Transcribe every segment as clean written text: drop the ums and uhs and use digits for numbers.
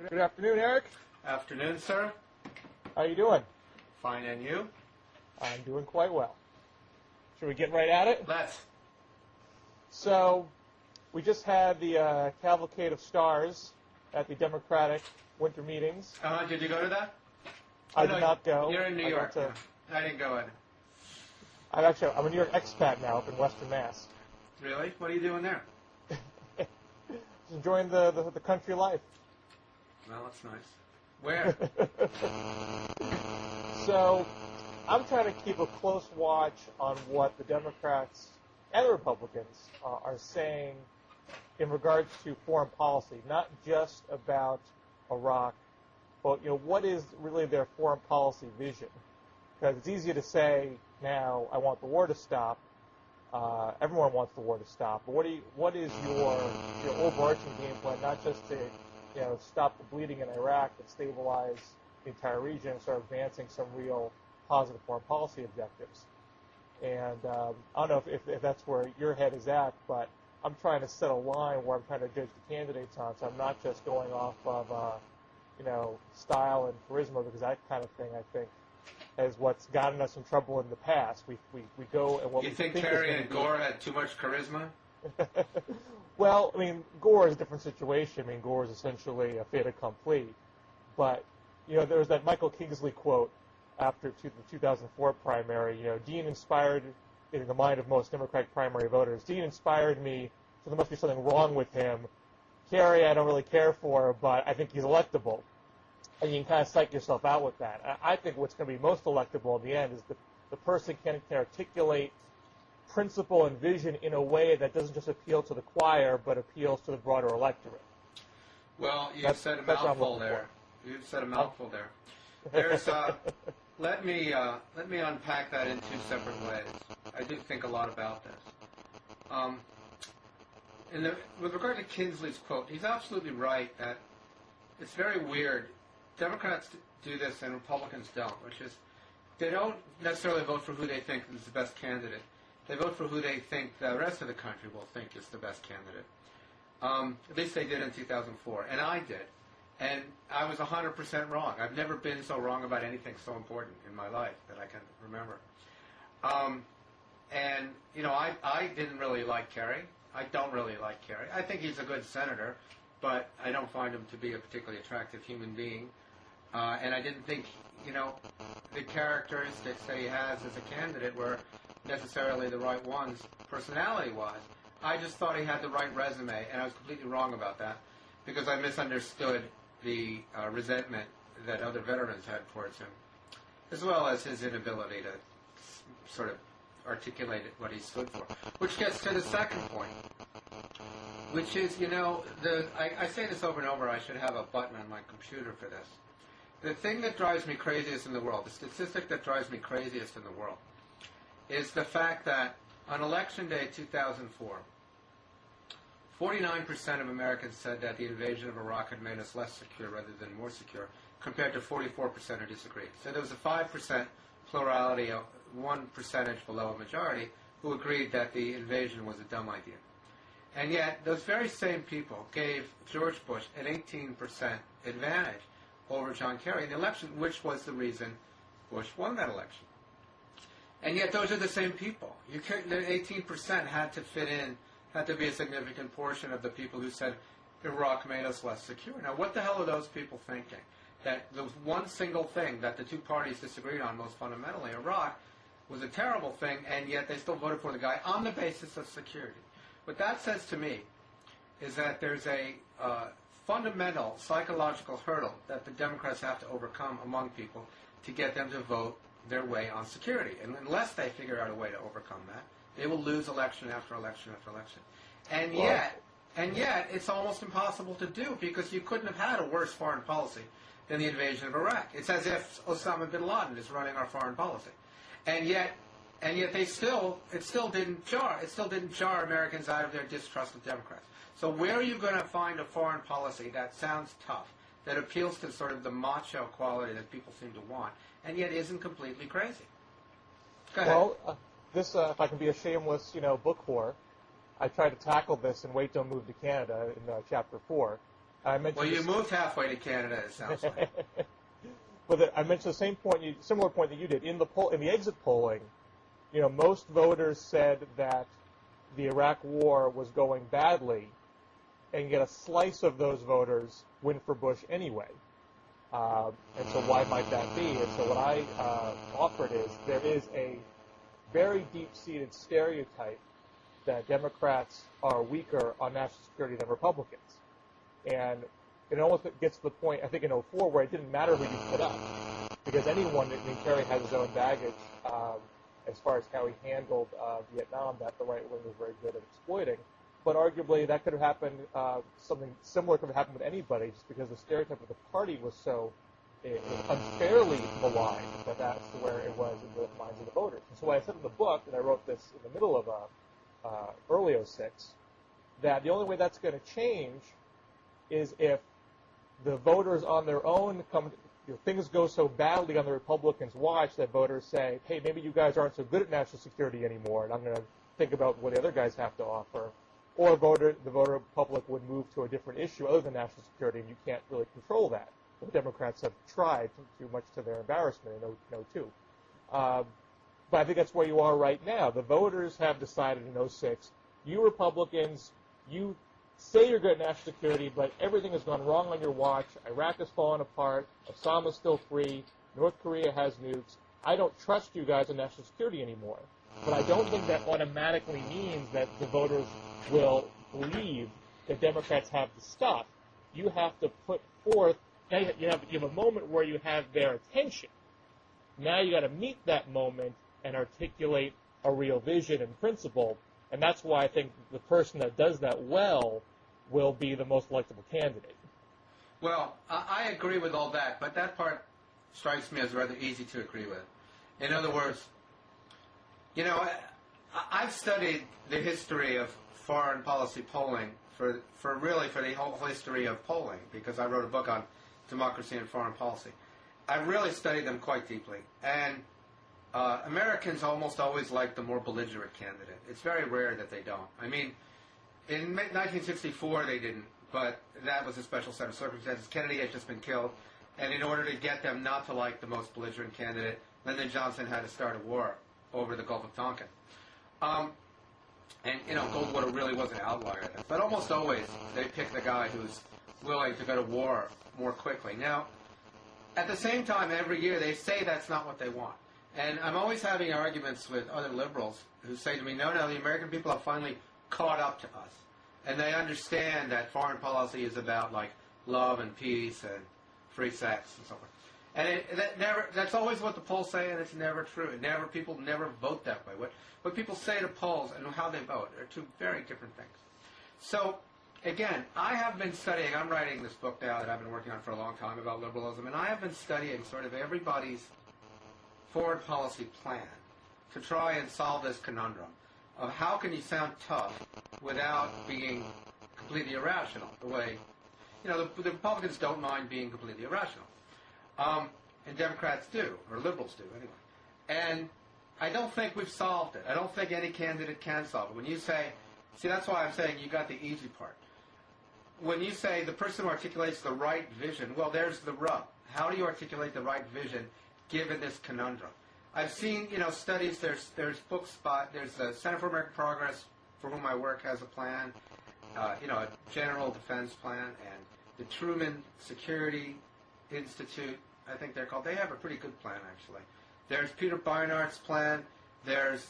Good afternoon, Eric. Afternoon, sir. How you doing? Fine, and you? I'm doing quite well. Should we get right at it? Let's. So, we just had the cavalcade of stars at the Democratic winter meetings. Did you go to that? I did not go. You're in New York. Yeah. I didn't go in. I'm a New York expat now up in Western Mass. Really? What are you doing there? Just enjoying the country life. Well, that's nice. Where? So, I'm trying to keep a close watch on what the Democrats and the Republicans are saying in regards to foreign policy, not just about Iraq, but what is really their foreign policy vision? Because it's easy to say now, I want the war to stop. Everyone wants the war to stop. But what is your overarching game plan? Not just to stop the bleeding in Iraq, but stabilize the entire region and start advancing some real positive foreign policy objectives. And I don't know if that's where your head is at, but I'm trying to set a line where I'm trying to judge the candidates on, so I'm not just going off of style and charisma, because that kind of thing, I think, is what's gotten us in trouble in the past. We go and what you we think Kerry and Gore had too much charisma? Well, I mean, Gore is a different situation. I mean, Gore is essentially a fait accompli. But, there was that Michael Kingsley quote after the 2004 primary, Dean inspired, in the mind of most Democratic primary voters, Dean inspired me, so there must be something wrong with him. Kerry, I don't really care for, but I think he's electable. And you can kind of psych yourself out with that. I think what's going to be most electable in the end is the person can articulate principle and vision in a way that doesn't just appeal to the choir, but appeals to the broader electorate. Well, you said a mouthful there. You said a mouthful there. There's let me unpack that in two separate ways. I do think a lot about this. With regard to Kingsley's quote, he's absolutely right that it's very weird. Democrats do this and Republicans don't, which is they don't necessarily vote for who they think is the best candidate. They vote for who they think the rest of the country will think is the best candidate. At least they did in 2004, and I did. And I was 100% wrong. I've never been so wrong about anything so important in my life that I can remember. I didn't really like Kerry. I don't really like Kerry. I think he's a good senator, but I don't find him to be a particularly attractive human being. And I didn't think, the characteristics that he has as a candidate were necessarily the right ones personality-wise. I just thought he had the right resume, and I was completely wrong about that because I misunderstood the resentment that other veterans had towards him, as well as his inability to sort of articulate what he stood for. Which gets to the second point, which is, I say this over and over, I should have a button on my computer for this. The thing that drives me craziest in the world, the statistic that drives me craziest in the world, is the fact that on Election Day 2004, 49% of Americans said that the invasion of Iraq had made us less secure rather than more secure, compared to 44% who disagreed. So there was a 5% plurality, 1 percentage below a majority, who agreed that the invasion was a dumb idea. And yet, those very same people gave George Bush an 18% advantage over John Kerry in the election, which was the reason Bush won that election. And yet, those are the same people. The 18% had to fit in, had to be a significant portion of the people who said Iraq made us less secure. Now, what the hell are those people thinking? That there was one single thing that the two parties disagreed on most fundamentally, Iraq, was a terrible thing, and yet they still voted for the guy on the basis of security. What that says to me is that there's a fundamental psychological hurdle that the Democrats have to overcome among people to get them to vote their way on security. And unless they figure out a way to overcome that, they will lose election after election after election. And yet, it's almost impossible to do because you couldn't have had a worse foreign policy than the invasion of Iraq. It's as if Osama bin Laden is running our foreign policy. And yet it still didn't jar. It still didn't jar Americans out of their distrust of Democrats. So where are you going to find a foreign policy that sounds tough, that appeals to sort of the macho quality that people seem to want, and yet isn't completely crazy? Go ahead. Well, this, if I can be a shameless, book whore, I tried to tackle this in Wait, Don't Move to Canada in Chapter 4. I mentioned Well, you moved halfway to Canada, it sounds like. But I mentioned the same point, similar point that you did. In the exit polling, most voters said that the Iraq War was going badly, and yet a slice of those voters went for Bush anyway. And so why might that be? And so what I offered is there is a very deep-seated stereotype that Democrats are weaker on national security than Republicans. And it almost gets to the point, I think in 2004, where it didn't matter who you put up, because anyone, Kerry has his own baggage as far as how he handled Vietnam that the right wing was very good at exploiting. But arguably, that could have happened, something similar could have happened with anybody, just because the stereotype of the party was so unfairly maligned that's where it was in the minds of the voters. And so what I said in the book, and I wrote this in the middle of early 2006, that the only way that's going to change is if the voters on their own things go so badly on the Republicans' watch that voters say, hey, maybe you guys aren't so good at national security anymore, and I'm going to think about what the other guys have to offer. Or the voter public would move to a different issue other than national security, and you can't really control that. The Democrats have tried too much to their embarrassment in 2002. But I think that's where you are right now. The voters have decided in 2006, you Republicans, you say you're good at national security, but everything has gone wrong on your watch. Iraq has fallen apart. Osama's still free. North Korea has nukes. I don't trust you guys on national security anymore. But I don't think that automatically means that the voters will believe that Democrats have the stuff. You have to put forth, now you have a moment where you have their attention. Now you got to meet that moment and articulate a real vision and principle, and that's why I think the person that does that well will be the most electable candidate. Well, I agree with all that, but that part strikes me as rather easy to agree with. In other words, I've studied the history of foreign policy polling for the whole history of polling, because I wrote a book on democracy and foreign policy. I really studied them quite deeply, and Americans almost always like the more belligerent candidate. It's very rare that they don't. I mean, in 1964 they didn't, but that was a special set of circumstances. Kennedy had just been killed, and in order to get them not to like the most belligerent candidate, Lyndon Johnson had to start a war over the Gulf of Tonkin. And Goldwater really was an outlier then. But almost always they pick the guy who's willing to go to war more quickly. Now, at the same time, every year they say that's not what they want. And I'm always having arguments with other liberals who say to me, no, the American people have finally caught up to us. And they understand that foreign policy is about, like, love and peace and free sex and so forth. And that's always what the polls say, and it's never true. People never vote that way. What people say to polls and how they vote are two very different things. So, again, I have been studying, I'm writing this book now that I've been working on for a long time about liberalism, and I have been studying sort of everybody's foreign policy plan to try and solve this conundrum of how can you sound tough without being completely irrational, the way, the Republicans don't mind being completely irrational. And Democrats do, or liberals do, anyway. And I don't think we've solved it. I don't think any candidate can solve it. When you say, that's why I'm saying you got the easy part. When you say the person who articulates the right vision, well, there's the rub. How do you articulate the right vision given this conundrum? I've seen, studies, there's books there's the Center for American Progress, for whom I work, has a plan, a general defense plan, and the Truman Security Institute, I think they're called. They have a pretty good plan, actually. There's Peter Beinart's plan. There's,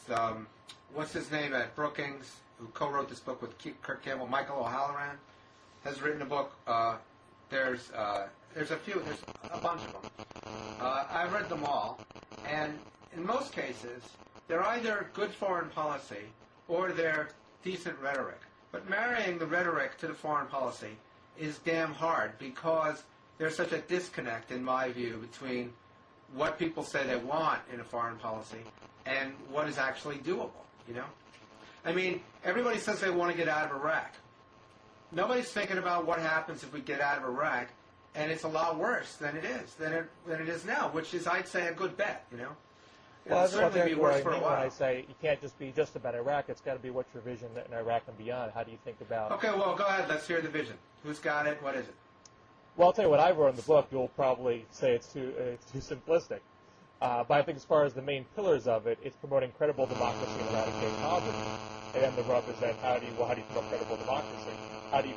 what's his name at Brookings, who co-wrote this book with Kirk Campbell. Michael O'Halloran has written a book. There's a bunch of them. I've read them all, and in most cases, they're either good foreign policy or they're decent rhetoric. But marrying the rhetoric to the foreign policy is damn hard, because there's such a disconnect, in my view, between what people say they want in a foreign policy and what is actually doable, I mean, everybody says they want to get out of Iraq. Nobody's thinking about what happens if we get out of Iraq, and it's a lot worse than it is now, which is, I'd say, a good bet, Well, that's certainly be worse for a when while. I say you can't just be just about Iraq. It's got to be what's your vision in Iraq and beyond. How do you think about? Okay, well, go ahead. Let's hear the vision. Who's got it? What is it? Well, I'll tell you what I wrote in the book. You'll probably say it's too simplistic. But I think as far as the main pillars of it, it's promoting credible democracy and eradicating poverty. And then the rub is that how do you promote credible democracy? How can you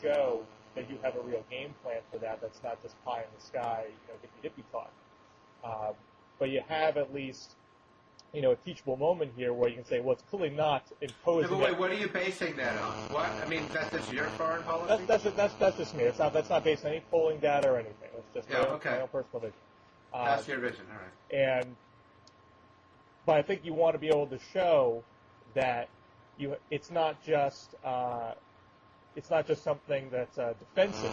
show that you have a real game plan for that? That's not just pie in the sky, hippy talk. But you have at least, a teachable moment here where you can say, well, it's clearly not imposing. No, but wait, what are you basing that on? What? I mean, that's just your foreign policy? That's just me. That's not based on any polling data or anything. It's just my own personal vision. That's your vision, all right. But I think you want to be able to show that it's not just something that's defensive.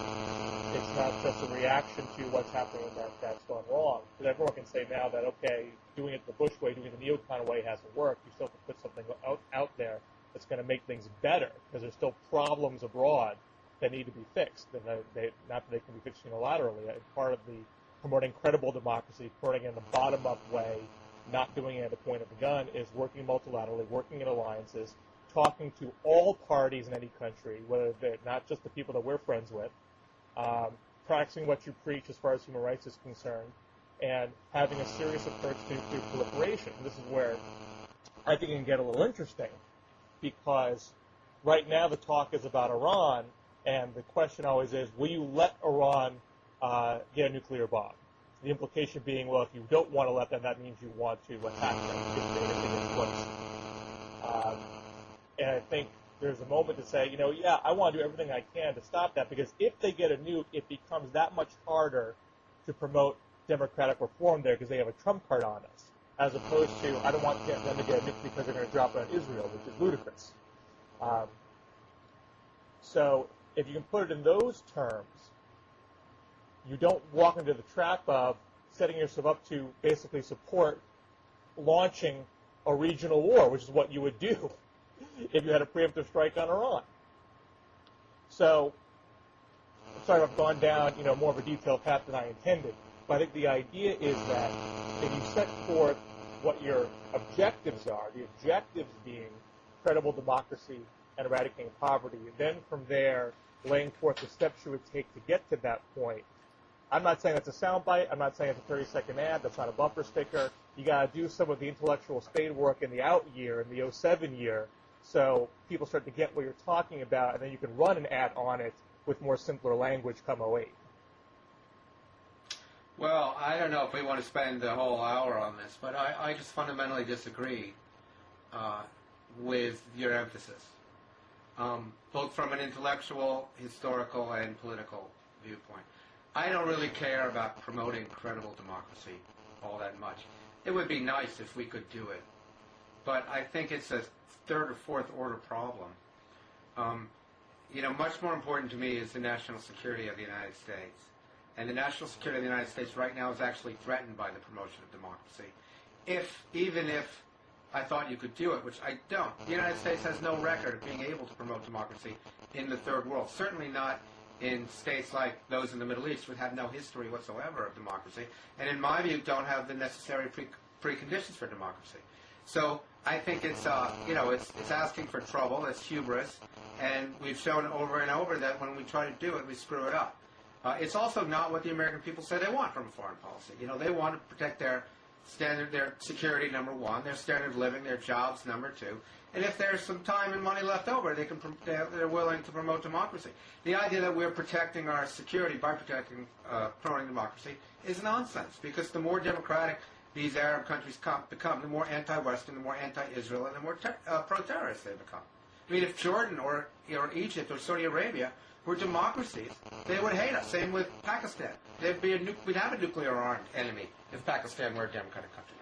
It's not just a reaction to what's happening that's gone wrong. Because everyone can say now that, okay, doing it the Bush way, doing it the neocon way hasn't worked. You still have to put something out there that's going to make things better, because there's still problems abroad that need to be fixed. And not that they can be fixed unilaterally. Part of the promoting credible democracy, promoting it in a bottom-up way, not doing it at the point of the gun, is working multilaterally, working in alliances, talking to all parties in any country, whether they're not just the people that we're friends with, practicing what you preach as far as human rights is concerned, and having a serious approach to nuclear proliferation. This is where I think it can get a little interesting, because right now the talk is about Iran, and the question always is, will you let Iran get a nuclear bomb? The implication being, well, if you don't want to let them, that means you want to attack them if they get close. And I think there's a moment to say, I want to do everything I can to stop that, because if they get a nuke, it becomes that much harder to promote democratic reform there, because they have a trump card on us, as opposed to, I don't want them to get a nuke because they're going to drop it on Israel, which is ludicrous. So if you can put it in those terms, you don't walk into the trap of setting yourself up to basically support launching a regional war, which is what you would do if you had a preemptive strike on Iran. So, I'm sorry if I've gone down, more of a detailed path than I intended, but I think the idea is that if you set forth what your objectives are, the objectives being credible democracy and eradicating poverty, and then from there laying forth the steps you would take to get to that point. I'm not saying that's a soundbite. I'm not saying it's a 30-second ad. That's not a bumper sticker. You got to do some of the intellectual spade work in the out year, in the 07 year, so people start to get what you're talking about, and then you can run an ad on it with more simpler language come 08. Well, I don't know if we want to spend the whole hour on this, but I just fundamentally disagree with your emphasis, both from an intellectual, historical, and political viewpoint. I don't really care about promoting credible democracy all that much. It would be nice if we could do it, but I think it's a third or fourth order problem. Much more important to me is the national security of the United States. And the national security of the United States right now is actually threatened by the promotion of democracy. Even if I thought you could do it, which I don't. The United States has no record of being able to promote democracy in the third world. Certainly not in states like those in the Middle East, which have no history whatsoever of democracy, and in my view don't have the necessary preconditions for democracy. So I think it's asking for trouble, it's hubris, and we've shown over and over that when we try to do it, we screw it up. It's also not what the American people say they want from foreign policy. They want to protect their security, number one, their standard of living, their jobs, number two. And if there's some time and money left over, they're willing to promote democracy. The idea that we're protecting our security by promoting democracy is nonsense, because the more democratic these Arab countries become, the more anti-Western, the more anti-Israel, and the more pro-terrorist they become. I mean, if Jordan or Egypt or Saudi Arabia were democracies, they would hate us. Same with Pakistan. We'd have a nuclear-armed enemy if Pakistan were a democratic country.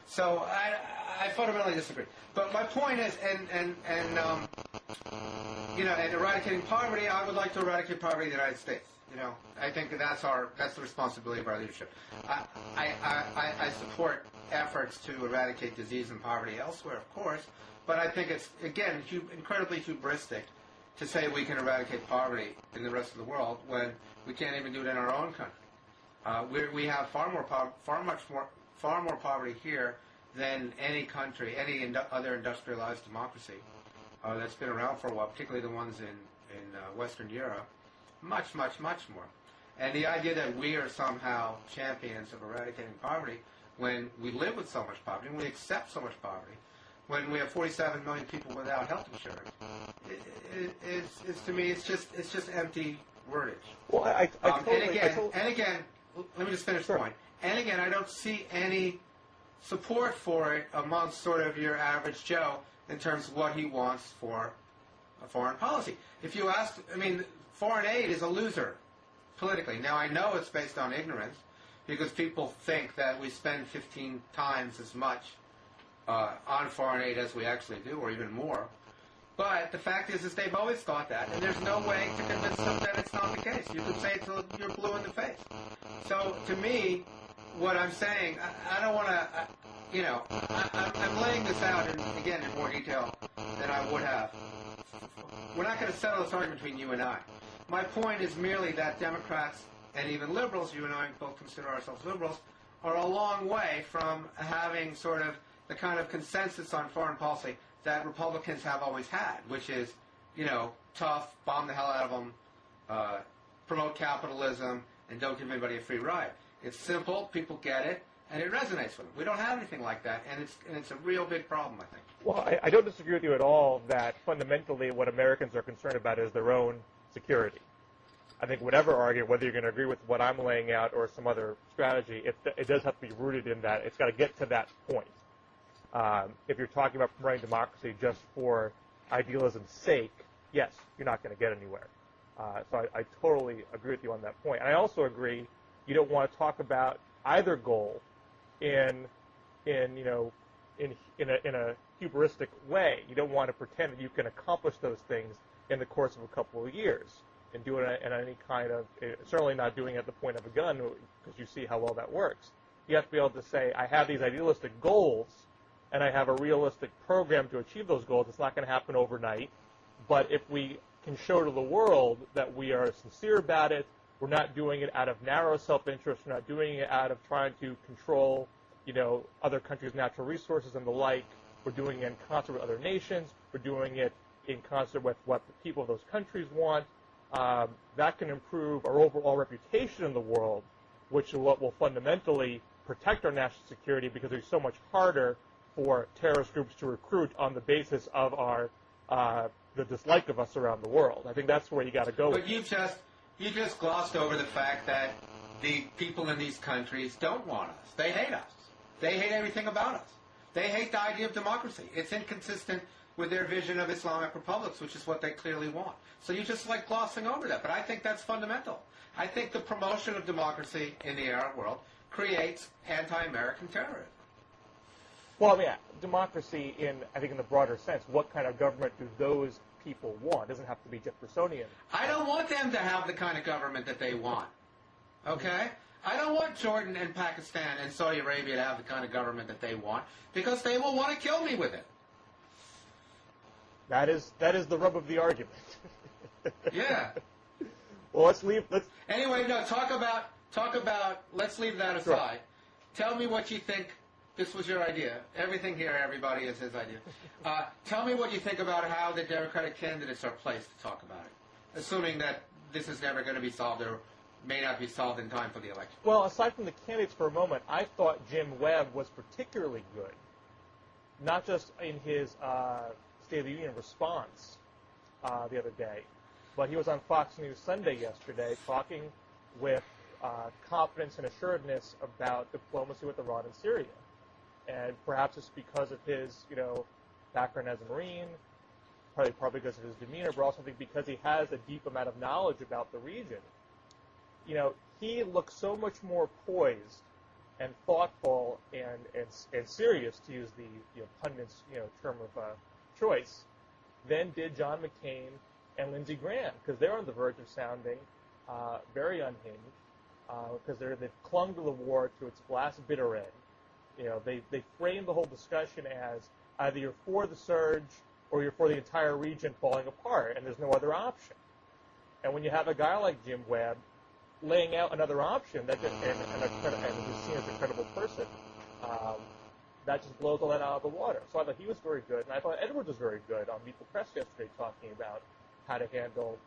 So I fundamentally disagree. But my point is, and eradicating poverty, I would like to eradicate poverty in the United States. I think that's the responsibility of our leadership. I support efforts to eradicate disease and poverty elsewhere, of course, but I think it's, again, incredibly hubristic to say we can eradicate poverty in the rest of the world when we can't even do it in our own country. We have far far more poverty here than any country, any other industrialized democracy that's been around for a while, particularly the ones in Western Europe. Much, much, much more. And the idea that we are somehow champions of eradicating poverty when we live with so much poverty, when we accept so much poverty, when we have 47 million people without health insurance, is to me, it's just empty wordage. Well, and again, let me just finish the point. And again, I don't see any support for it amongst sort of your average Joe in terms of what he wants for a foreign policy. If you ask, I mean, foreign aid is a loser politically. Now, I know it's based on ignorance because people think that we spend 15 times as much on foreign aid as we actually do, or even more. But the fact is they've always thought that, and there's no way to convince them that it's not the case. You could say it till you're blue in the face. So, to me, what I'm saying, I don't want to, I'm laying this out, in more detail than I would have. We're not going to settle this argument between you and I. My point is merely that Democrats and even liberals, you and I both consider ourselves liberals, are a long way from having sort of the kind of consensus on foreign policy that Republicans have always had, which is, tough, bomb the hell out of them, promote capitalism, and don't give anybody a free ride. It's simple, people get it, and it resonates with them. We don't have anything like that, and it's a real big problem, I think. Well, I don't disagree with you at all that fundamentally what Americans are concerned about is their own security. I think whatever argument, whether you're going to agree with what I'm laying out or some other strategy, it does have to be rooted in that. It's got to get to that point. If you're talking about promoting democracy just for idealism's sake, yes, you're not going to get anywhere. So I totally agree with you on that point. And I also agree you don't want to talk about either goal in a hubristic way. You don't want to pretend that you can accomplish those things in the course of a couple of years and do it in any kind of, certainly not doing it at the point of a gun because you see how well that works. You have to be able to say, I have these idealistic goals and I have a realistic program to achieve those goals. It's not going to happen overnight. But if we can show to the world that we are sincere about it, we're not doing it out of narrow self-interest, we're not doing it out of trying to control, other countries' natural resources and the like. We're doing it in concert with other nations. We're doing it in concert with what the people of those countries want. That can improve our overall reputation in the world, which is what will fundamentally protect our national security because it's so much harder for terrorist groups to recruit on the basis of our the dislike of us around the world. I think that's where you got to go. But you just glossed over the fact that the people in these countries don't want us. They hate us. They hate everything about us. They hate the idea of democracy. It's inconsistent with their vision of Islamic republics, which is what they clearly want. So you're just like glossing over that. But I think that's fundamental. I think the promotion of democracy in the Arab world creates anti-American terrorism. Well, democracy in the broader sense, what kind of government do those people want? It doesn't have to be Jeffersonian. I don't want them to have the kind of government that they want. Okay? I don't want Jordan and Pakistan and Saudi Arabia to have the kind of government that they want because they will want to kill me with it. That is the rub of the argument. Yeah. Well, let's Anyway, no, talk about let's leave that aside. Sure. Tell me what you think. This was your idea. Everything here, everybody, is his idea. Tell me what you think about how the Democratic candidates are placed to talk about it, assuming that this is never going to be solved or may not be solved in time for the election. Well, aside from the candidates for a moment, I thought Jim Webb was particularly good, not just in his State of the Union response the other day, but he was on Fox News Sunday yesterday talking with confidence and assuredness about diplomacy with Iran and Syria. And perhaps it's because of his, background as a Marine, probably because of his demeanor, but also I think because he has a deep amount of knowledge about the region. He looks so much more poised and thoughtful and serious, to use the pundit's term of choice, than did John McCain and Lindsey Graham, because they're on the verge of sounding very unhinged, because they've clung to the war to its last bitter end. They frame the whole discussion as either you're for the surge or you're for the entire region falling apart, and there's no other option. And when you have a guy like Jim Webb laying out another option and who's seen as a credible person, that just blows all that out of the water. So I thought he was very good, and I thought Edwards was very good on Meet the Press yesterday, talking about how to handle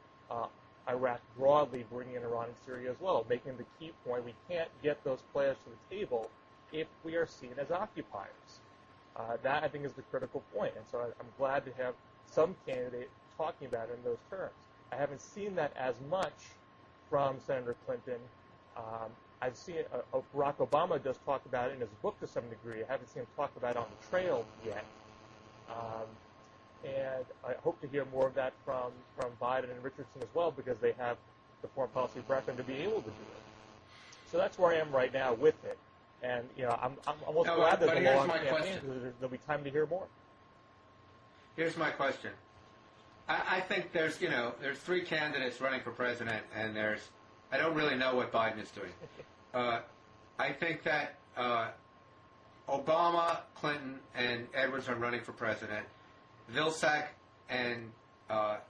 Iraq broadly, bringing in Iran and Syria as well, making the key point: we can't get those players to the table if we are seen as occupiers. That, I think, is the critical point, and so I'm glad to have some candidate talking about it in those terms. I haven't seen that as much from Senator Clinton. I've seen Barack Obama does talk about it in his book to some degree. I haven't seen him talk about it on the trail yet. And I hope to hear more of that from Biden and Richardson as well, because they have the foreign policy background to be able to do it. So that's where I am right now with it. And, I'm almost glad there's a long campaign, because there'll be time to hear more. Here's my question. I think there's three candidates running for president, and I don't really know what Biden is doing. I think that Obama, Clinton, and Edwards are running for president. Vilsack and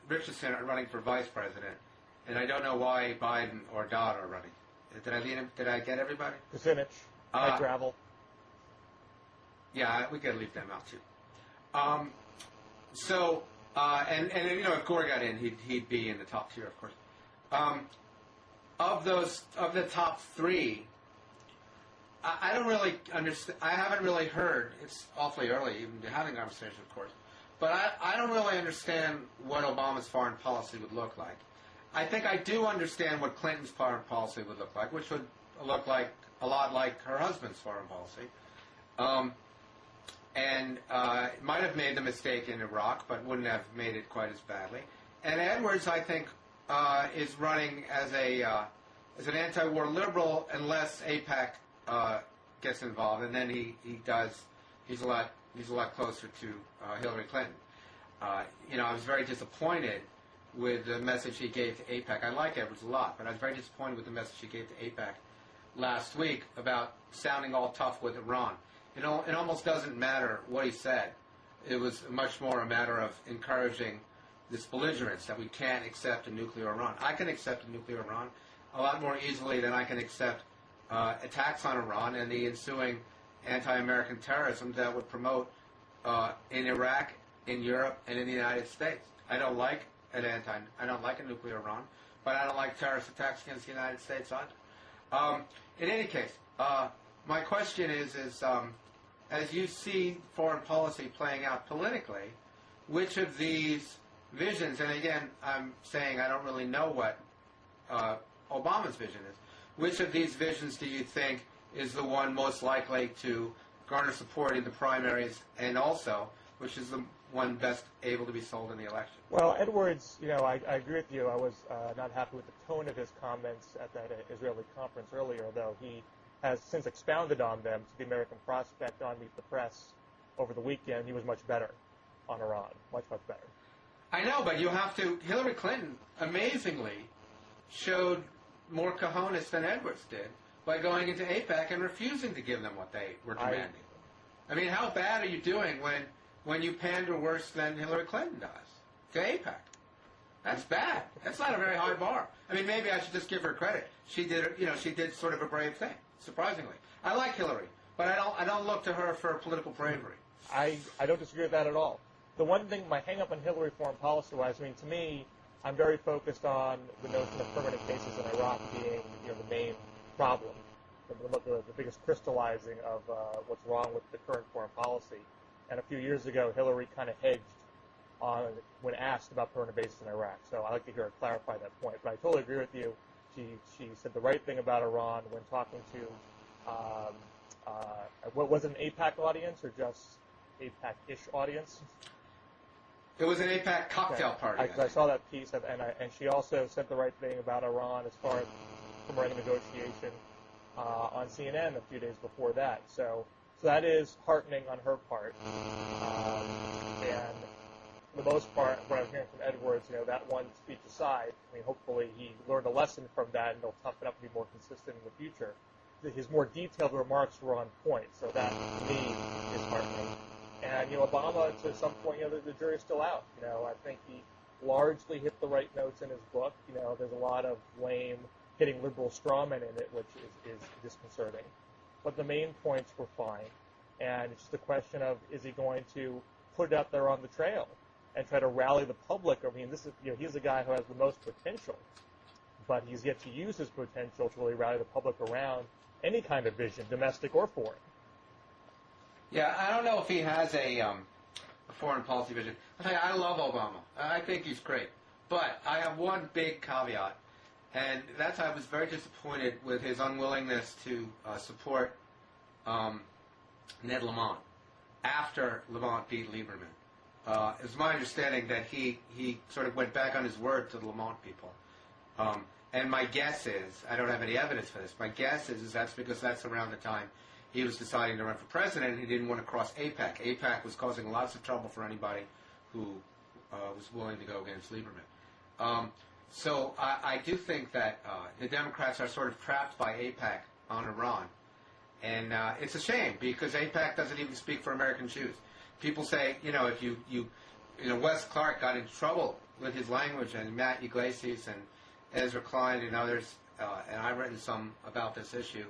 Richardson are running for vice president. And I don't know why Biden or Dodd are running. Did I get everybody? Kucinich, Mike Gravel. Yeah, we could leave them out too. If Gore got in, he'd be in the top tier, of course. Of the top three, I don't really understand. I haven't really heard. It's awfully early, even to having conversations, of course. But I don't really understand what Obama's foreign policy would look like. I think I do understand what Clinton's foreign policy would look like, which would look like a lot like her husband's foreign policy. Might have made the mistake in Iraq, but wouldn't have made it quite as badly. And Edwards, I think, is running as an anti-war liberal unless AIPAC gets involved, and then he's a lot closer to Hillary Clinton. I was very disappointed with the message he gave to AIPAC. I like Edwards a lot, but I was very disappointed with the message he gave to AIPAC last week about sounding all tough with Iran. It almost doesn't matter what he said. It was much more a matter of encouraging this belligerence that we can't accept a nuclear Iran. I can accept a nuclear Iran a lot more easily than I can accept attacks on Iran and the ensuing anti-American terrorism that would promote in Iraq, in Europe, and in the United States. I don't like a nuclear Iran, but I don't like terrorist attacks against the United States either. In any case, my question is as you see foreign policy playing out politically, which of these visions, and again, I'm saying I don't really know what Obama's vision is, which of these visions do you think is the one most likely to garner support in the primaries, and also, which is the one best able to be sold in the election? Well, Edwards, I agree with you. I was not happy with the tone of his comments at that Israeli conference earlier, though he has since expounded on them to the American Prospect on Meet the Press over the weekend. He was much better on Iran, much better. I know, but you have to. Hillary Clinton, amazingly, showed more cojones than Edwards did by going into AIPAC and refusing to give them what they were demanding. I mean, how bad are you doing when you pander worse than Hillary Clinton does to AIPAC? That's bad. That's not a very high bar. I mean, maybe I should just give her credit. She did sort of a brave thing, surprisingly. I like Hillary, but I don't look to her for political bravery. I don't disagree with that at all. The one thing, my hang-up on Hillary foreign policy-wise, to me, I'm very focused on the notion of permanent bases in Iraq being, the main problem, the biggest crystallizing of what's wrong with the current foreign policy. And a few years ago, Hillary kind of hedged on when asked about permanent bases in Iraq. So I'd like to hear her clarify that point. But I totally agree with you. She said the right thing about Iran when talking to, what was it, an AIPAC audience or just AIPAC-ish audience? It was an AIPAC cocktail party. I saw that piece, and she also said the right thing about Iran as far as promoting negotiation on CNN a few days before that. So that is heartening on her part. And for the most part, what I'm hearing from Edwards, that one speech aside, hopefully he learned a lesson from that and he'll toughen up and be more consistent in the future. His more detailed remarks were on point, so that, to me, is heartening. And, Obama, to some point, the jury's still out. I think he largely hit the right notes in his book. There's a lot of lame hitting liberal strawmen in it, which is disconcerting. but the main points were fine. And it's just a question of, is he going to put it out there on the trail and try to rally the public? I mean, this is, he's a guy who has the most potential, but he's yet to use his potential to really rally the public around any kind of vision, domestic or foreign. Yeah, I don't know if he has a foreign policy vision. I'll tell you, I love Obama. I think he's great. But I have one big caveat, and that's I was very disappointed with his unwillingness to support Ned Lamont after Lamont beat Lieberman. It's my understanding that he sort of went back on his word to the Lamont people. And my guess is, I don't have any evidence for this, my guess is that's because that's around the time he was deciding to run for president, and he didn't want to cross AIPAC. AIPAC was causing lots of trouble for anybody who was willing to go against Lieberman. So I do think that the Democrats are sort of trapped by AIPAC on Iran. And it's a shame, because AIPAC doesn't even speak for American Jews. People say, if you Wes Clark got into trouble with his language, and Matt Yglesias and Ezra Klein and others, and I've written some about this issue,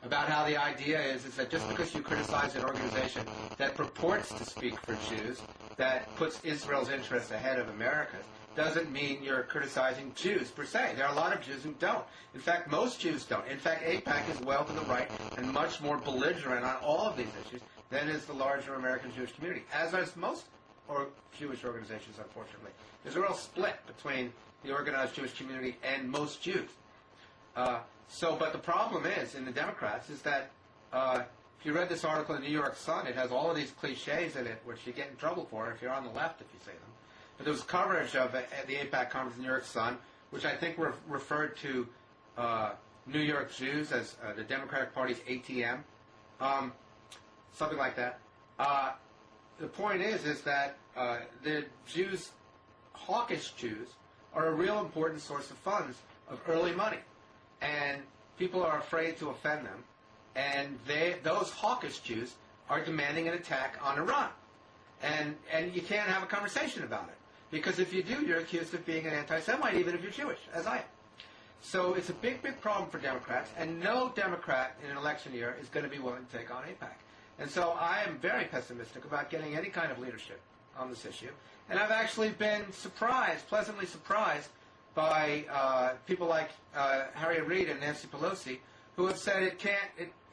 about how the idea is that just because you criticize an organization that purports to speak for Jews, that puts Israel's interests ahead of America's, doesn't mean you're criticizing Jews per se. There are a lot of Jews who don't. In fact, most Jews don't. In fact, AIPAC is well to the right and much more belligerent on all of these issues than is the larger American Jewish community, as are most Jewish organizations, unfortunately. There's a real split between the organized Jewish community and most Jews. But the problem is, in the Democrats, is that if you read this article in the New York Sun, it has all of these cliches in it, which you get in trouble for if you're on the left if you say them. But there was coverage of the AIPAC conference in the New York Sun, which I think referred to New York Jews as the Democratic Party's ATM, something like that. The point is that the Jews, hawkish Jews, are a real important source of funds, of early money. And people are afraid to offend them. And those hawkish Jews are demanding an attack on Iran. And you can't have a conversation about it. Because if you do, you're accused of being an anti-Semite, even if you're Jewish, as I am. So it's a big, big problem for Democrats. And no Democrat in an election year is going to be willing to take on AIPAC. And so I am very pessimistic about getting any kind of leadership on this issue. And I've actually been pleasantly surprised, by people like Harriet Reid and Nancy Pelosi, who have said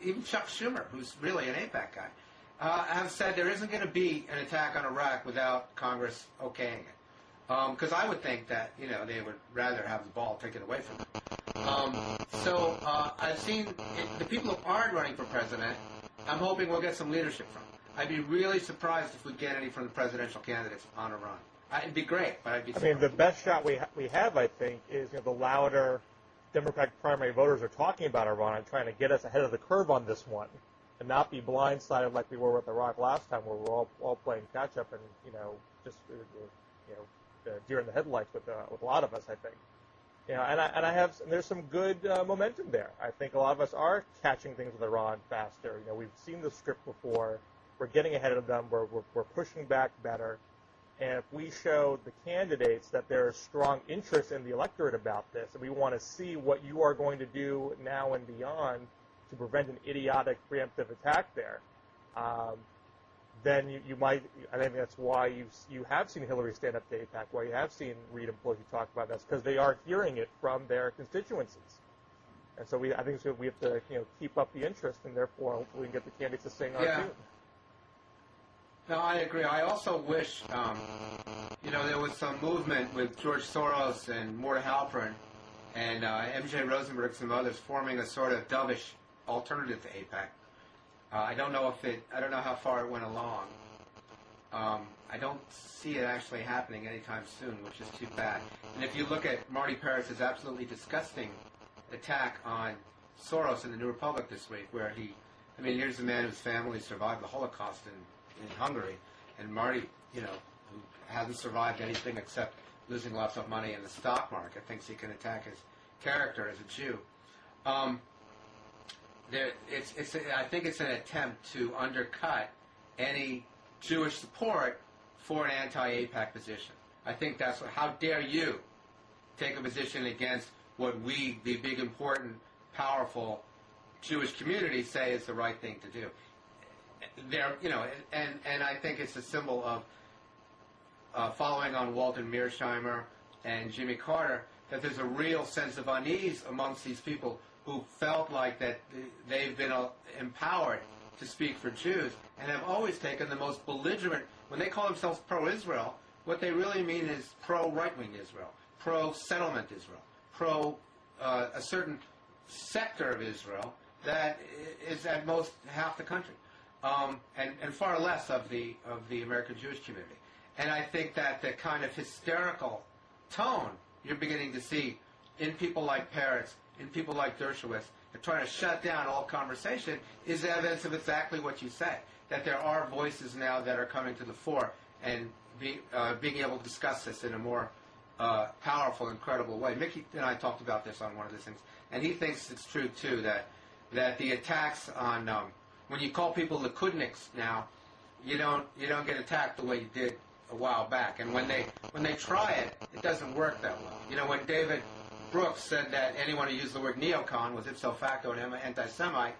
even Chuck Schumer, who's really an AIPAC guy, have said there isn't going to be an attack on Iraq without Congress okaying it. Because I would think that, they would rather have the ball taken away from them. I've seen the people who aren't running for president, I'm hoping we'll get some leadership from. I'd be really surprised if we get any from the presidential candidates on Iran. It'd be great, but I'd be surprised. I mean, the best shot we have, I think, is the louder Democratic primary voters are talking about Iran and trying to get us ahead of the curve on this one, and not be blindsided like we were with Iraq last time, where we're all playing catch up and just deer in the headlights with a lot of us, I think. And there's some good momentum there. I think a lot of us are catching things with Iran faster. We've seen the script before. We're getting ahead of them. We're pushing back better. And if we show the candidates that there's strong interest in the electorate about this, and we want to see what you are going to do now and beyond to prevent an idiotic preemptive attack there, then you might. I think that's why you have seen Hillary stand up to AIPAC, why you have seen Reid and Pelosi talk about this, because they are hearing it from their constituencies. And so I think we have to keep up the interest, and therefore hopefully we can get the candidates to sing our tune. No, I agree. I also wish, there was some movement with George Soros and Morta Halperin and M.J. Rosenberg and some others forming a sort of dovish alternative to AIPAC. I don't know how far it went along. I don't see it actually happening anytime soon, which is too bad. And if you look at Marty Peretz's absolutely disgusting attack on Soros in the New Republic this week, where here's a man whose family survived the Holocaust in Hungary, and Marty, who hasn't survived anything except losing lots of money in the stock market, thinks he can attack his character as a Jew. I think it's an attempt to undercut any Jewish support for an anti-AIPAC position. I think that's how dare you take a position against what we, the big, important, powerful Jewish community say is the right thing to do. And I think it's a symbol of following on Walter Mearsheimer and Jimmy Carter, that there's a real sense of unease amongst these people who felt like that they've been empowered to speak for Jews and have always taken the most belligerent. When they call themselves pro-Israel, what they really mean is pro-right-wing Israel, pro-settlement Israel, pro a certain sector of Israel that is at most half the country, and far less of the American Jewish community. And I think that the kind of hysterical tone you're beginning to see in people like Peretz, in people like Dershowitz, that trying to shut down all conversation is evidence of exactly what you say, that there are voices now that are coming to the fore and being able to discuss this in a more powerful and credible way. Mickey and I talked about this on one of the things, and he thinks it's true, too, that the attacks on, when you call people Likudniks now, you don't get attacked the way you did a while back. And when they try it, it doesn't work that well. When David Brooks said that anyone who used the word neocon was ipso facto an anti-Semite,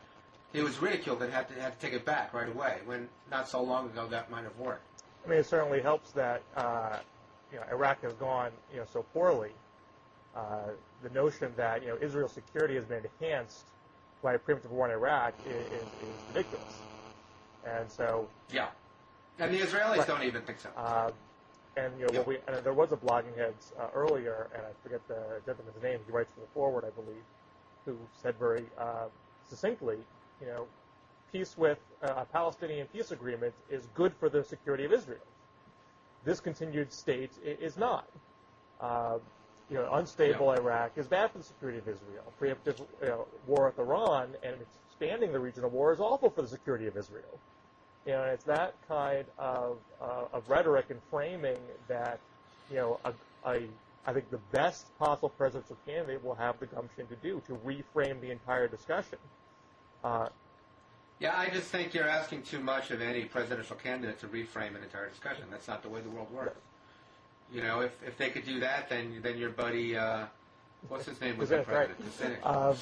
he was ridiculed and had to take it back right away, when not so long ago that might have worked. I mean, it certainly helps that Iraq has gone so poorly. The notion that Israel's security has been enhanced by a preemptive war in Iraq is ridiculous. And so and the Israelis don't even think so. And there was a blogging heads earlier, and I forget the gentleman's name. He writes for the Forward, I believe, who said very succinctly, peace with a Palestinian peace agreement is good for the security of Israel. This continued state is not. Unstable Iraq is bad for the security of Israel. Preemptive war with Iran and expanding the regional war is awful for the security of Israel. It's that kind of rhetoric and framing that I think the best possible presidential candidate will have the gumption to do, to reframe the entire discussion. I just think you're asking too much of any presidential candidate to reframe an entire discussion. That's not the way the world works. If they could do that, then your buddy, what's his name, was the president? Right.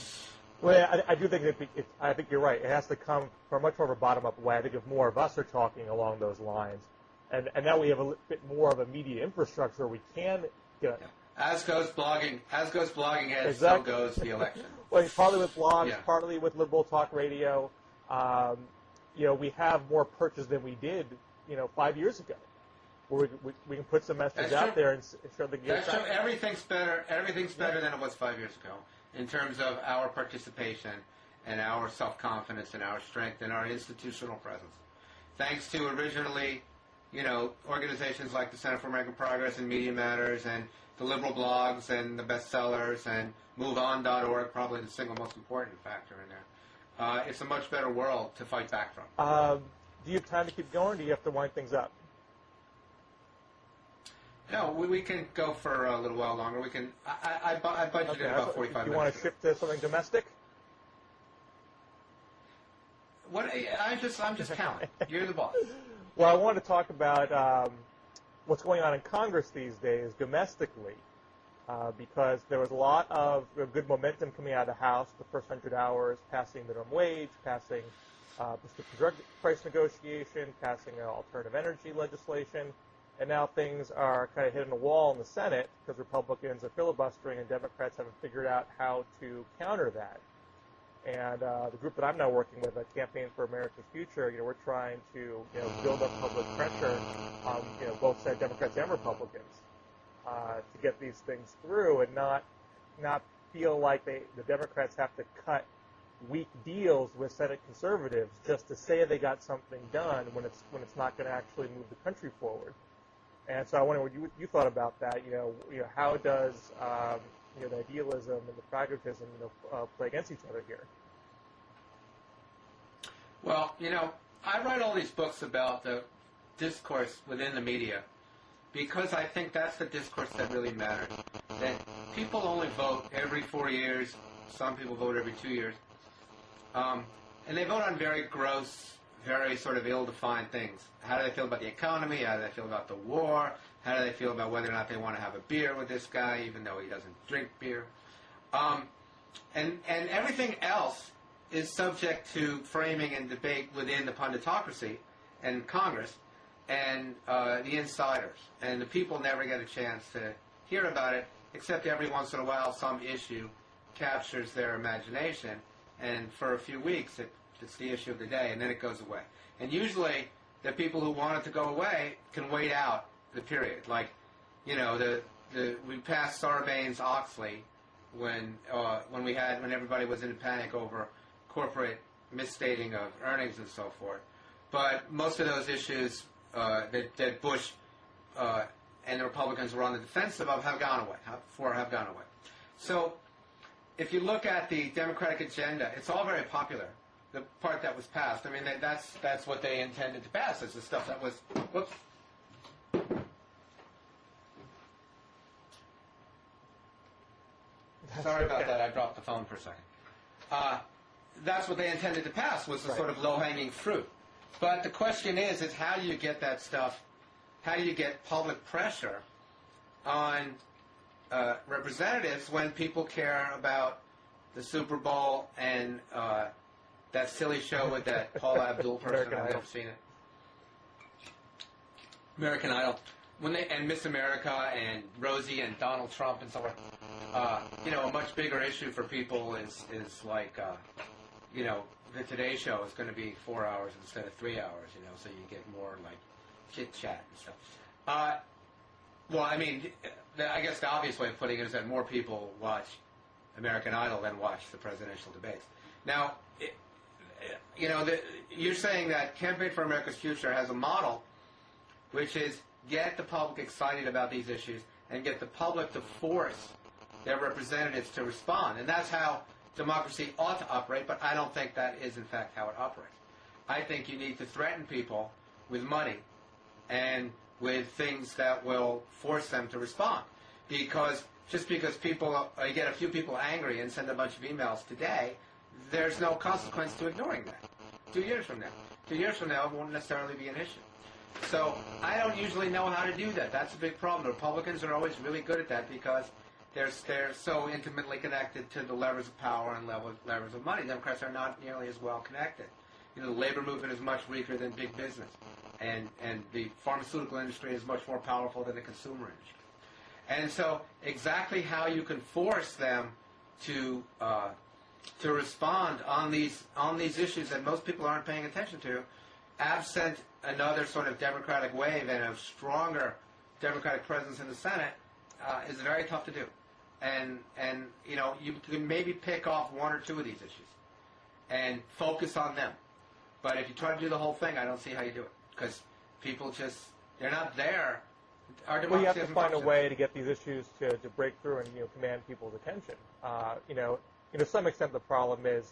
Well, I do think I think you're right. It has to come from much more of a bottom-up way. I think if more of us are talking along those lines, and now we have a bit more of a media infrastructure, we can get. As goes blogging heads, exactly. So goes the election. Well, partly with blogs, partly with liberal talk radio. We have more purchase than we did, 5 years ago, where we can put some messages out there and show the. That's true. Everything's better than it was 5 years ago in terms of our participation and our self-confidence and our strength and our institutional presence. Thanks to originally, organizations like the Center for American Progress and Media Matters and the liberal blogs and the bestsellers and MoveOn.org, probably the single most important factor in there. It's a much better world to fight back from. Do you have time to keep going, or do you have to wind things up? No, we can go for a little while longer. We can. I budgeted about 45 minutes. Do you want to shift to something domestic? I'm just counting. You're the boss. Well, I want to talk about what's going on in Congress these days domestically, because there was a lot of good momentum coming out of the House the first 100 hours, passing minimum wage, passing prescription drug price negotiation, passing alternative energy legislation. And now things are kind of hitting a wall in the Senate because Republicans are filibustering and Democrats haven't figured out how to counter that. And the group that I'm now working with, Campaign for America's Future, we're trying to build up public pressure on both side Democrats and Republicans to get these things through and not feel like the Democrats have to cut weak deals with Senate conservatives just to say they got something done when it's not going to actually move the country forward. And so I wonder what you thought about that. How does the idealism and the pragmatism play against each other here? Well, I write all these books about the discourse within the media because I think that's the discourse that really matters. That people only vote every 4 years. Some people vote every 2 years. And they vote on very gross, very sort of ill-defined things. How do they feel about the economy? How do they feel about the war? How do they feel about whether or not they want to have a beer with this guy, even though he doesn't drink beer? And everything else is subject to framing and debate within the punditocracy and Congress and the insiders. And the people never get a chance to hear about it, except every once in a while some issue captures their imagination, and for a few weeks it's the issue of the day, and then it goes away. And usually the people who want it to go away can wait out the period. Like, you know, we passed Sarbanes-Oxley when everybody was in panic over corporate misstating of earnings and so forth. But most of those issues that Bush and the Republicans were on the defensive of have gone away. So if you look at the Democratic agenda, it's all very popular. The part that was passed, I mean, that's what they intended to pass. It's the stuff that was. Whoops. Sorry about that. I dropped the phone for a second. That's what they intended to pass, was the sort of low-hanging fruit. But the question is how do you get that stuff? How do you get public pressure on representatives when people care about the Super Bowl and that silly show with that Paula Abdul person? I've never seen it. American Idol. And Miss America and Rosie and Donald Trump and so on. You know, a much bigger issue for people is like, you know, the Today Show is going to be 4 hours instead of 3 hours, you know, so you get more like chit-chat and stuff. Well, I mean, I guess the obvious way of putting it is that more people watch American Idol than watch the presidential debates. Now, you know, you're saying that Campaign for America's Future has a model, which is get the public excited about these issues and get the public to force their representatives to respond. And that's how democracy ought to operate, but I don't think that is, in fact, how it operates. I think you need to threaten people with money and with things that will force them to respond. Because just because you get a few people angry and send a bunch of emails today, there's no consequence to ignoring that. 2 years from now, it won't necessarily be an issue. So I don't usually know how to do that. That's a big problem. The Republicans are always really good at that because they're so intimately connected to the levers of power and levers of money. Democrats are not nearly as well connected. You know, the labor movement is much weaker than big business, and the pharmaceutical industry is much more powerful than the consumer industry. And so, exactly how you can force them to respond on these issues that most people aren't paying attention to, absent another sort of Democratic wave and a stronger Democratic presence in the Senate, is very tough to do. And you know, you can maybe pick off one or two of these issues and focus on them. But if you try to do the whole thing, I don't see how you do it, because people they're not there. Well, you have to find a way to get these issues to break through and, you know, command people's attention. You know, to some extent the problem is.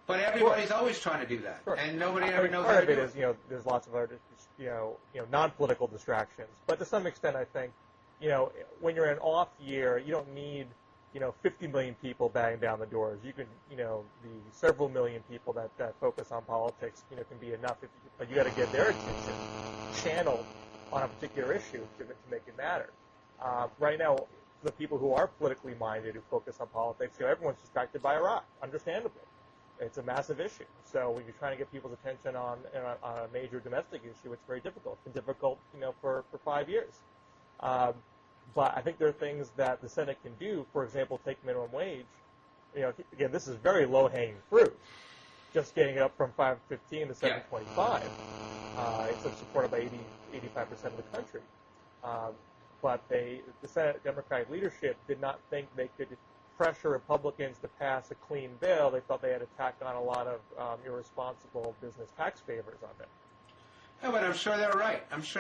But everybody's always trying to do that, and nobody ever knows how to do it. Part of it is, you know, there's lots of other, you know, non-political distractions. But to some extent, I think, you know, when you're in an off year, you don't need, you know, 50 million people banging down the doors. You can, you know, the several million people that focus on politics, you know, can be enough. But you got to get their attention channeled on a particular issue to make it matter. Right now, the people who are politically minded, who focus on politics, you know, everyone's distracted by Iraq, understandably. It's a massive issue. So when you're trying to get people's attention on a major domestic issue, it's very difficult. It's been difficult, you know, for 5 years. But I think there are things that the Senate can do. For example, take minimum wage. You know, again, this is very low-hanging fruit. Just getting it up from $5.15 to $7.25. It's supported by 85% of the country. But the Senate Democratic leadership did not think they could pressure Republicans to pass a clean bill. They thought they had to tack on a lot of irresponsible business tax favors on them. Yeah, but I'm sure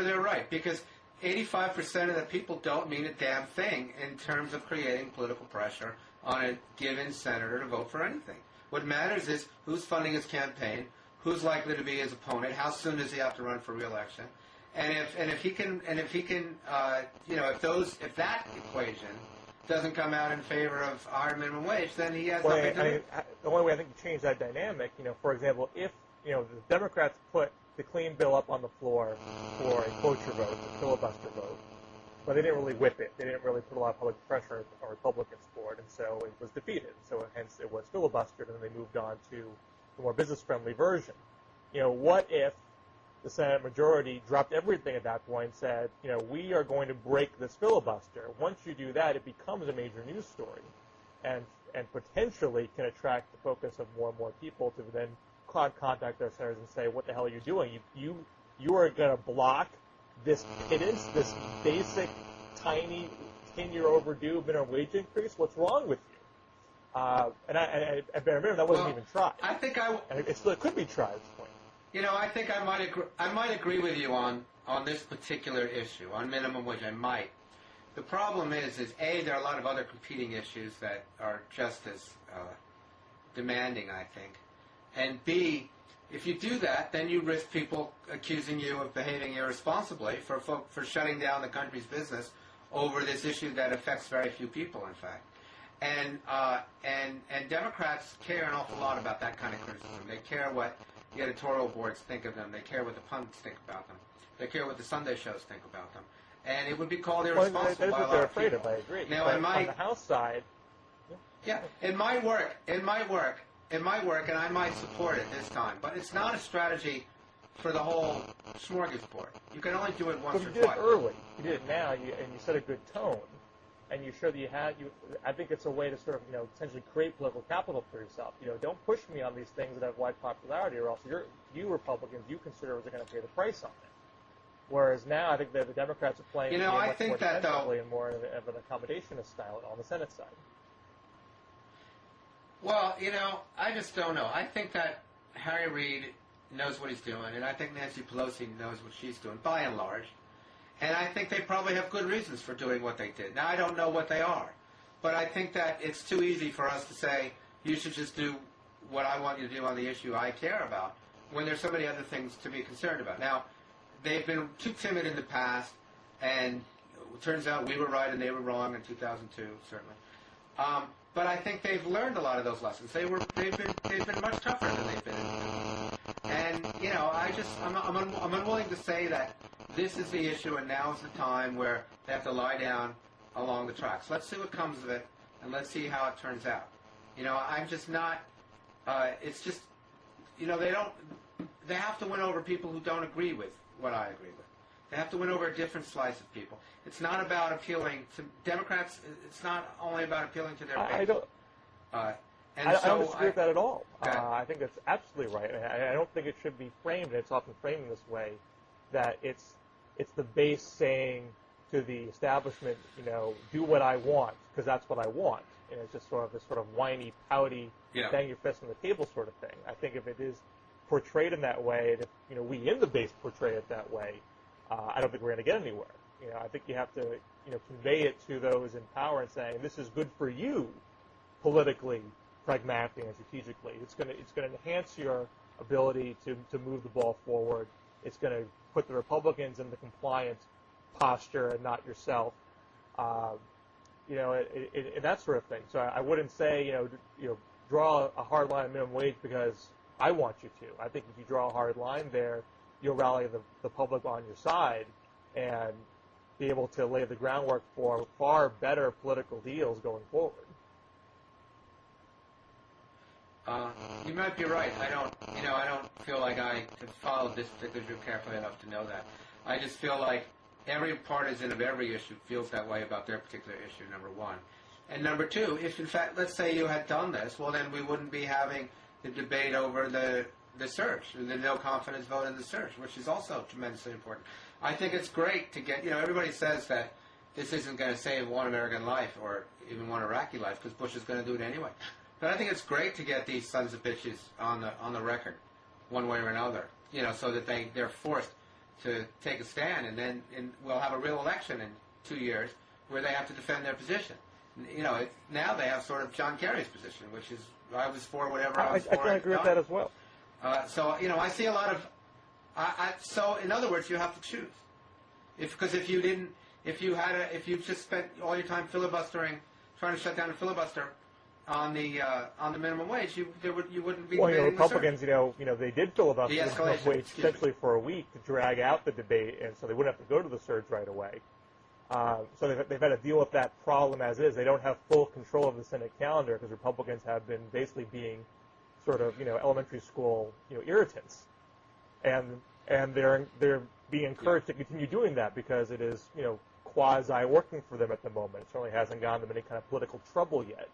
they're right, because 85% of the people don't mean a damn thing in terms of creating political pressure on a given senator to vote for anything. What matters is who's funding his campaign, who's likely to be his opponent, how soon does he have to run for re-election, and if he can, you know, if that equation doesn't come out in favor of higher minimum wage, then he has nothing to do. The only way I think to change that dynamic, you know, for example, if, you know, the Democrats put the clean bill up on the floor for a cloture vote, a filibuster vote, but they didn't really whip it. They didn't really put a lot of public pressure on Republicans for it, and so it was defeated. So hence it was filibustered, and then they moved on to the more business-friendly version. What if the Senate majority dropped everything at that point and said, we are going to break this filibuster. Once you do that, it becomes a major news story and potentially can attract the focus of more and more people to then contact their senators and say, what the hell are you doing? You are going to block this pittance, this basic, tiny, 10-year overdue minimum wage increase? What's wrong with you? And I remember that wasn't even tried. And it still could be tried at this point. I think I might agree with you on this particular issue, on minimum wage. I might. The problem is A, there are a lot of other competing issues that are just as demanding, I think. And B, if you do that, then you risk people accusing you of behaving irresponsibly for shutting down the country's business over this issue that affects very few people, in fact. And Democrats care an awful lot about that kind of criticism. They care what the editorial boards think of them. They care what the pundits think about them. They care what the Sunday shows think about them. And it would be called irresponsible by a lot of people. That's what they're afraid of, I agree. Now, on the House side... Yeah, it might work, and I might support it this time. But it's not a strategy for the whole smorgasbord. You can only do it once or twice. But you did it early. You did it now, and you set a good tone. And you show that you had. I think it's a way to sort of, essentially create political capital for yourself. Don't push me on these things that have wide popularity, or else you Republicans, you conservatives, are going to pay the price on it. Whereas now, I think that the Democrats are playing the game much more defensively and more of an accommodationist style on the Senate side. Well, I just don't know. I think that Harry Reid knows what he's doing, and I think Nancy Pelosi knows what she's doing, by and large. And I think they probably have good reasons for doing what they did. Now, I don't know what they are, but I think that it's too easy for us to say, you should just do what I want you to do on the issue I care about, when there's so many other things to be concerned about. Now, they've been too timid in the past, and it turns out we were right and they were wrong in 2002, certainly. But I think they've learned a lot of those lessons. They've been much tougher than they've been in the past. And I'm unwilling to say that this is the issue and now is the time where they have to lie down along the tracks. Let's see what comes of it, and let's see how it turns out. I'm just not. It's just, they have to win over people who don't agree with what I agree with. They have to win over a different slice of people. It's not about appealing to Democrats. It's not only about appealing to their base. I don't disagree with that at all. I think that's absolutely right. I don't think it should be framed, and it's often framed in this way, that it's the base saying to the establishment, do what I want, because that's what I want. And it's just sort of this sort of whiny, pouty, bang your fist on the table sort of thing. I think if it is portrayed in that way, and if we in the base portray it that way, I don't think we're going to get anywhere. I think you have to, convey it to those in power and saying, this is good for you, politically, pragmatically, and strategically. It's going to enhance your ability to move the ball forward. It's going to put the Republicans in the compliant posture and not yourself. And that sort of thing. So I wouldn't say, draw a hard line of minimum wage because I want you to. I think if you draw a hard line there, you'll rally the public on your side and be able to lay the groundwork for far better political deals going forward. You might be right. I don't feel like I have followed this particular issue carefully enough to know that. I just feel like every partisan of every issue feels that way about their particular issue, number one. And number two, if in fact, let's say you had done this, well then we wouldn't be having the debate over the search, the no confidence vote in the search, which is also tremendously important. I think it's great to get, everybody says that this isn't going to save one American life or even one Iraqi life because Bush is going to do it anyway. But I think it's great to get these sons of bitches on the record, one way or another, so that they're forced to take a stand, and then we'll have a real election in 2 years where they have to defend their position. Now they have sort of John Kerry's position, which is I was for whatever I was for. I can agree with that as well. So I see a lot of. So in other words, you have to choose. Because if you just spent all your time filibustering, trying to shut down a filibuster on the minimum wage, you wouldn't be. Well, Republicans, they did filibuster the minimum wage essentially for a week to drag out the debate, and so they wouldn't have to go to the surge right away. So they've had to deal with that problem as is. They don't have full control of the Senate calendar because Republicans have been basically being sort of, elementary school, irritants. And they're being encouraged to continue doing that because it is, quasi working for them at the moment. It certainly hasn't gotten them any kind of political trouble yet.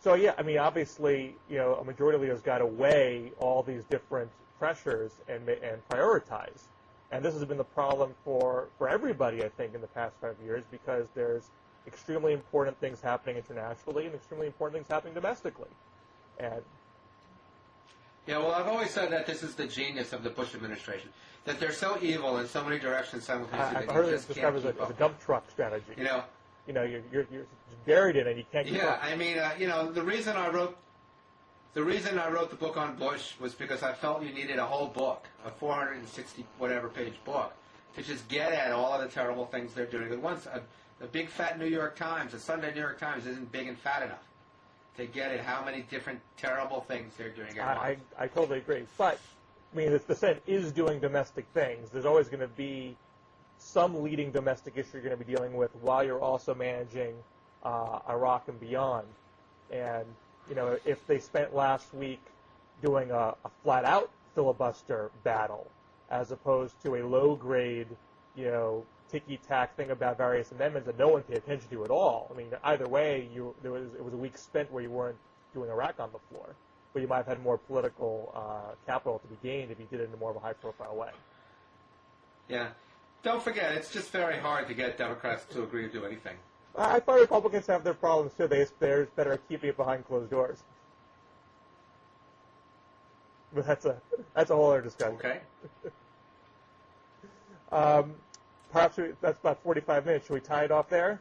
So yeah, I mean, obviously, a majority leader's got to weigh all these different pressures and prioritize. And this has been the problem for everybody, I think, in the past 5 years because there's extremely important things happening internationally and extremely important things happening domestically. And yeah, well, I've always said that this is the genius of the Bush administration, that they're so evil in so many directions simultaneously. I've heard it described as a dump truck strategy. You're buried in it. You can't keep up. Yeah, I mean, the reason I wrote the book on Bush was because I felt you needed a whole book, a 460 whatever page book, to just get at all of the terrible things they're doing. But once a big fat New York Times, a Sunday New York Times, isn't big and fat enough to get at how many different terrible things they're doing. I totally agree. But I mean, if the Senate is doing domestic things, there's always going to be some leading domestic issue you're going to be dealing with while you're also managing Iraq and beyond. And if they spent last week doing a flat-out filibuster battle as opposed to a low-grade, ticky-tack thing about various amendments that no one paid attention to at all, I mean, either way, it was a week spent where you weren't doing Iraq on the floor, but you might have had more political capital to be gained if you did it in more of a high-profile way. Yeah. Don't forget, it's just very hard to get Democrats to agree to do anything. I thought Republicans have their problems too. They're better at keeping it behind closed doors. But that's a whole other discussion. Okay. Perhaps that's about 45 minutes. Should we tie it off there?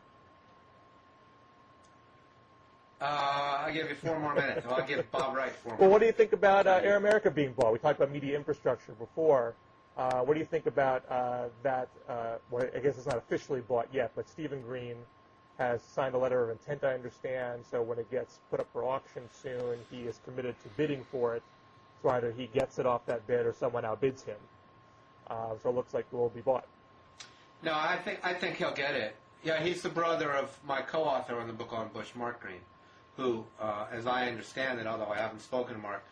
I'll give you 4 more minutes. I'll give Bob Wright 4 more. Well, what do you think about Air America being bought? We talked about media infrastructure before. What do you think about that? Well, I guess it's not officially bought yet, but Stephen Green has signed a letter of intent, I understand, so when it gets put up for auction soon, he is committed to bidding for it. So either he gets it off that bid or someone outbids him. So it looks like it will be bought. No, I think he'll get it. Yeah, he's the brother of my co-author on the book on Bush, Mark Green, who, as I understand it, although I haven't spoken to Mark,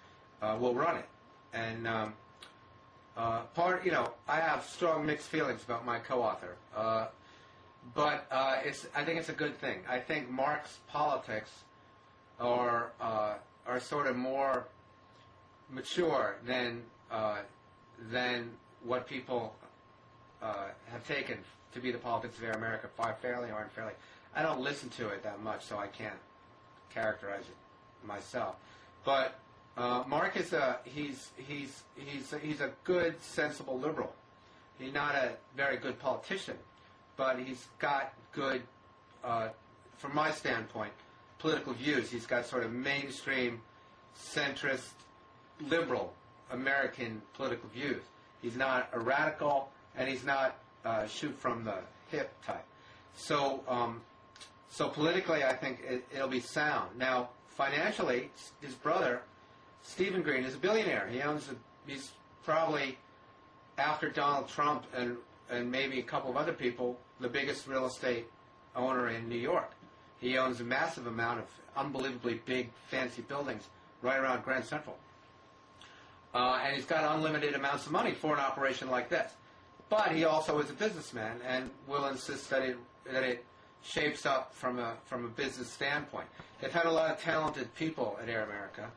will run it. And I have strong mixed feelings about my co-author. But I think it's a good thing. I think Mark's politics are sort of more mature than what people have taken to be the politics of Air America, fairly or unfairly. I don't listen to it that much, so I can't characterize it myself. But Mark is he's a good, sensible liberal. He's not a very good politician, but he's got good, from my standpoint, political views. He's got sort of mainstream, centrist, liberal American political views. He's not a radical, and he's not shoot from the hip type. So politically, I think it'll be sound. Now, financially, his brother, Stephen Green, is a billionaire. He's probably, after Donald Trump and maybe a couple of other people, the biggest real estate owner in New York. He owns a massive amount of unbelievably big, fancy buildings right around Grand Central. And he's got unlimited amounts of money for an operation like this. But he also is a businessman and will insist that it shapes up from a business standpoint. They've had a lot of talented people at Air America,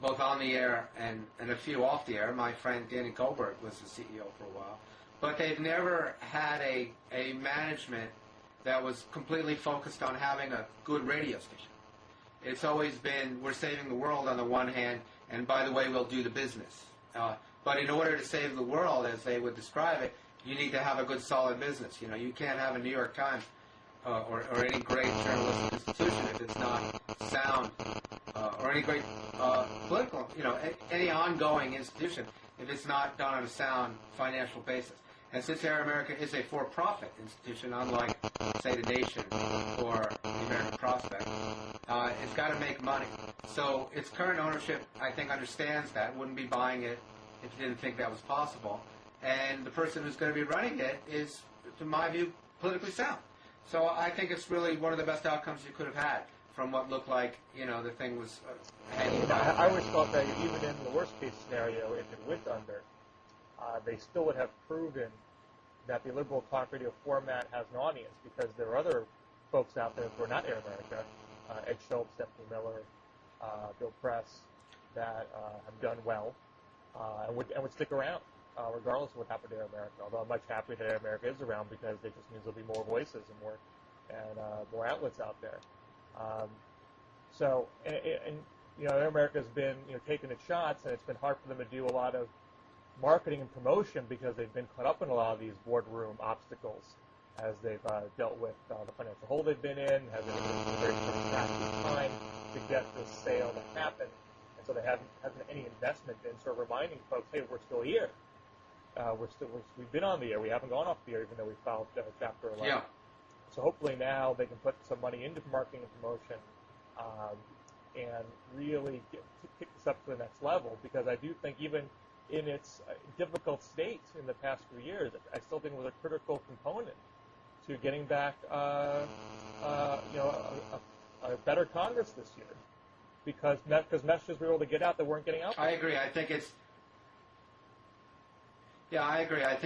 both on the air and a few off the air. My friend Danny Goldberg was the CEO for a while. But they've never had a management that was completely focused on having a good radio station. It's always been, we're saving the world on the one hand, and by the way, we'll do the business. But in order to save the world, as they would describe it, you need to have a good, solid business. You can't have a New York Times or any great journalistic institution if it's not sound, or any great political, any ongoing institution if it's not done on a sound financial basis. And since Air America is a for-profit institution, unlike, say, the Nation or the American Prospect, it's got to make money. So its current ownership, I think, understands that, wouldn't be buying it if it didn't think that was possible. And the person who's going to be running it is to my view, politically sound. So I think it's really one of the best outcomes you could have had from what looked like, the thing was hanging by. I always thought that even in the worst case scenario, if it went under, they still would have proven that the liberal talk radio format has an audience, because there are other folks out there who are not Air America, Ed Schultz, Stephanie Miller, Bill Press, that have done well and would stick around regardless of what happened to Air America. Although I'm much happier that Air America is around, because it just means there'll be more voices and more outlets out there. Air America has been taking its shots, and it's been hard for them to do a lot of marketing and promotion because they've been caught up in a lot of these boardroom obstacles as they've dealt with the financial hole they've been in, has been a very protracted time to get this sale to happen, and so they hasn't any investment in sort of reminding folks, hey, we're still here. We've been on the air. We haven't gone off the air, even though we filed Chapter 11. Yeah. So hopefully now they can put some money into marketing and promotion and really kick this up to the next level, because I do think even in its difficult state in the past few years, I still think it was a critical component to getting back a better Congress this year, because messages we were able to get out that weren't getting out. I agree. I think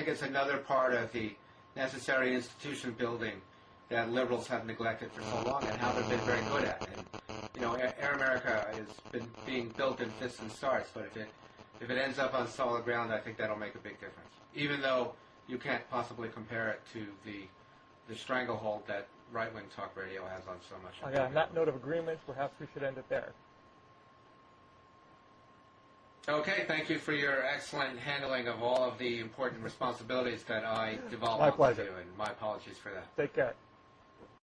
it's another part of the necessary institution building that liberals have neglected for so long and haven't been very good at. And Air America has been being built in fits and starts, but if it ends up on solid ground, I think that'll make a big difference. Even though you can't possibly compare it to the stranglehold that right-wing talk radio has on so much. Okay, on that note of agreement, perhaps we should end it there. Okay, thank you for your excellent handling of all of the important responsibilities that I devolved My onto pleasure. you, and my apologies for that. Take care.